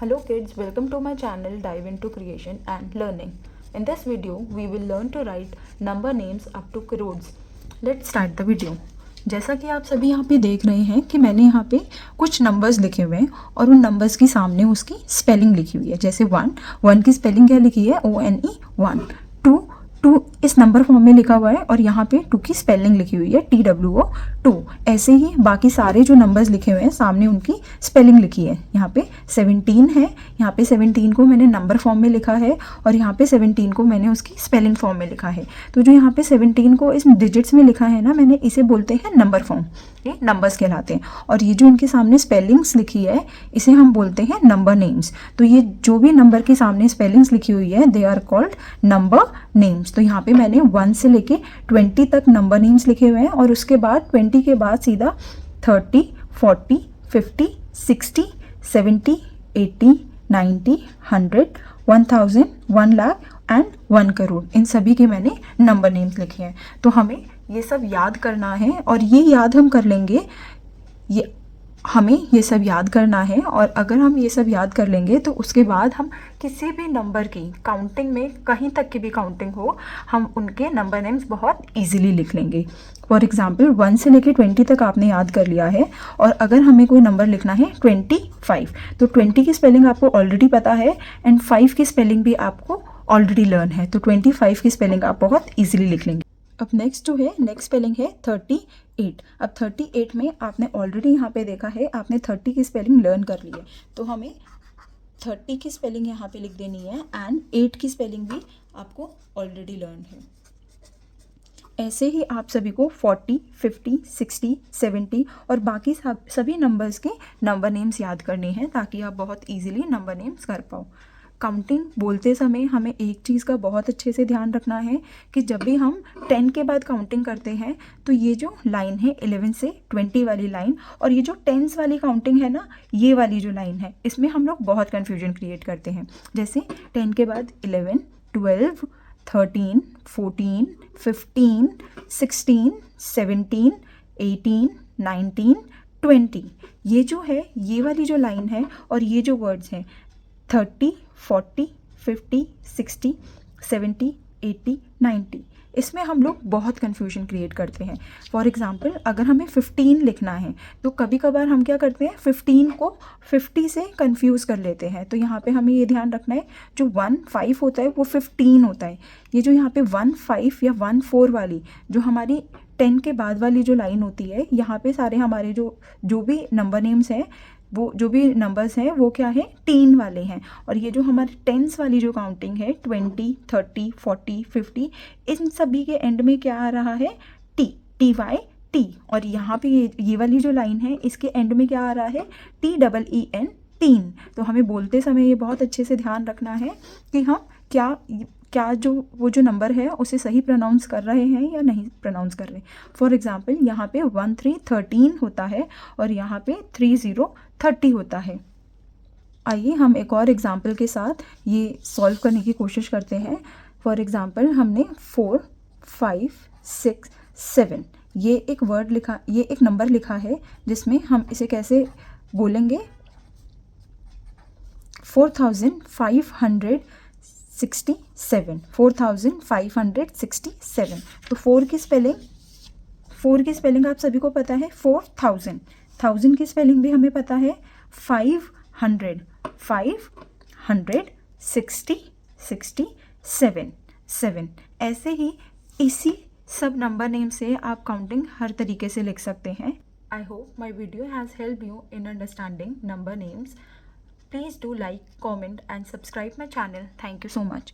Hello kids, welcome to my channel Dive into Creation and Learning. In this video, we will learn to write number names up to crores. Let's start the video. जैसा कि आप सभी यहाँ पे देख रहे हैं कि मैंने यहाँ पे कुछ नंबर्स लिखे हुए हैं और उन नंबर्स के सामने उसकी स्पेलिंग लिखी हुई है। जैसे वन की स्पेलिंग क्या लिखी है, ONE 1। टू इस नंबर फॉर्म में लिखा हुआ है और यहाँ पे 2 की स्पेलिंग लिखी हुई है TWO 2। ऐसे ही बाकी सारे जो नंबर्स लिखे हुए हैं सामने उनकी स्पेलिंग लिखी है। यहाँ पे 17 है, यहाँ पे 17 को मैंने नंबर फॉर्म में लिखा है और यहाँ पे 17 को मैंने उसकी स्पेलिंग फॉर्म में लिखा है। तो जो यहाँ पे 17 को इस डिजिट्स में लिखा है ना मैंने, इसे बोलते हैं नंबर फॉर्म, ये नंबर्स कहलाते हैं। और ये जो इनके सामने स्पेलिंग्स लिखी है इसे हम बोलते हैं नंबर नेम्स। तो ये जो भी नंबर के सामने स्पेलिंग्स लिखी हुई है they are called number names. तो यहाँ पे मैंने 1 से लेके 20 तक नंबर नेम्स लिखे हुए हैं और उसके बाद 20 के बाद सीधा 30, 40, 50, 60, 70, 80, 90, 100, 1000, 1 लाख एंड 1 करोड़, इन सभी के मैंने नंबर नेम्स लिखे हैं। तो हमें ये सब याद करना है और ये याद हम कर लेंगे, हमें ये सब याद करना है। और अगर हम ये सब याद कर लेंगे तो उसके बाद हम किसी भी नंबर की काउंटिंग में, कहीं तक की भी काउंटिंग हो, हम उनके नंबर नेम्स बहुत इजीली लिख लेंगे। फॉर एग्जांपल 1 से लेके 20 तक आपने याद कर लिया है और अगर हमें कोई नंबर लिखना है 25, तो 20 की स्पेलिंग आपको ऑलरेडी पता है एंड 5 की स्पेलिंग भी आपको ऑलरेडी लर्न है। तो 25 की स्पेलिंग आप बहुत ईजिली लिख लेंगे। अब नेक्स्ट स्पेलिंग है 38। अब 38 में आपने ऑलरेडी यहाँ पे देखा है, आपने 30 की स्पेलिंग लर्न कर ली है, तो हमें 30 की स्पेलिंग यहाँ पे लिख देनी है एंड 8 की स्पेलिंग भी आपको ऑलरेडी लर्न है। ऐसे ही आप सभी को 40, 50, 60, 70 और बाकी सभी नंबर्स के नंबर नेम्स याद करने हैं ताकि आप बहुत ईजिली नंबर नेम्स कर पाओ। काउंटिंग बोलते समय हमें एक चीज़ का बहुत अच्छे से ध्यान रखना है कि जब भी हम 10 के बाद काउंटिंग करते हैं तो ये जो लाइन है 11 से 20 वाली लाइन और ये जो टेंस वाली काउंटिंग है ना, ये वाली जो लाइन है, इसमें हम लोग बहुत कन्फ्यूजन क्रिएट करते हैं। जैसे 10 के बाद 11, 12, 13, 14, 15, 16, 17, 18, 19, 20, ये जो है, ये वाली जो लाइन है और ये जो वर्ड्स हैं 30, 40, 50, 60, 70, 80, 90, इसमें हम लोग बहुत कन्फ्यूजन क्रिएट करते हैं। फॉर एग्जांपल अगर हमें 15 लिखना है तो कभी कभार हम क्या करते हैं, 15 को 50 से कंफ्यूज कर लेते हैं। तो यहाँ पे हमें ये ध्यान रखना है, जो 15 होता है वो 15 होता है। ये जो यहाँ पे 15 या 14 वाली जो हमारी 10 के बाद वाली जो लाइन होती है, यहाँ पे सारे हमारे जो भी नंबर नेम्स हैं, वो जो भी नंबर्स हैं वो क्या है, 10 वाले हैं। और ये जो हमारे टेंस वाली जो काउंटिंग है 20, 30, 40, 50, इन सभी के एंड में क्या आ रहा है, TY। और यहाँ पे ये वाली जो लाइन है इसके एंड में क्या आ रहा है, TEEN, टीन। तो हमें बोलते समय ये बहुत अच्छे से ध्यान रखना है कि हम क्या वो जो नंबर है उसे सही प्रोनाउंस कर रहे हैं या नहीं प्रोनाउंस कर रहे। फॉर एग्जांपल यहाँ पे 13 13 होता है और यहाँ पे 30 30 होता है। आइए हम एक और एग्जांपल के साथ ये सॉल्व करने की कोशिश करते हैं। फॉर एग्जांपल हमने 4, 5, 6, 7 ये एक नंबर लिखा है जिसमें हम इसे कैसे बोलेंगे, 4567, 4567। तो 4 की स्पेलिंग आप सभी को पता है 4000, 1000 की स्पेलिंग भी हमें पता है 500, 60, 7। ऐसे ही इसी सब नंबर नेम से आप काउंटिंग हर तरीके से लिख सकते हैं। I hope my video has help you in understanding number names. Please do like, comment and subscribe my channel. Thank you so much.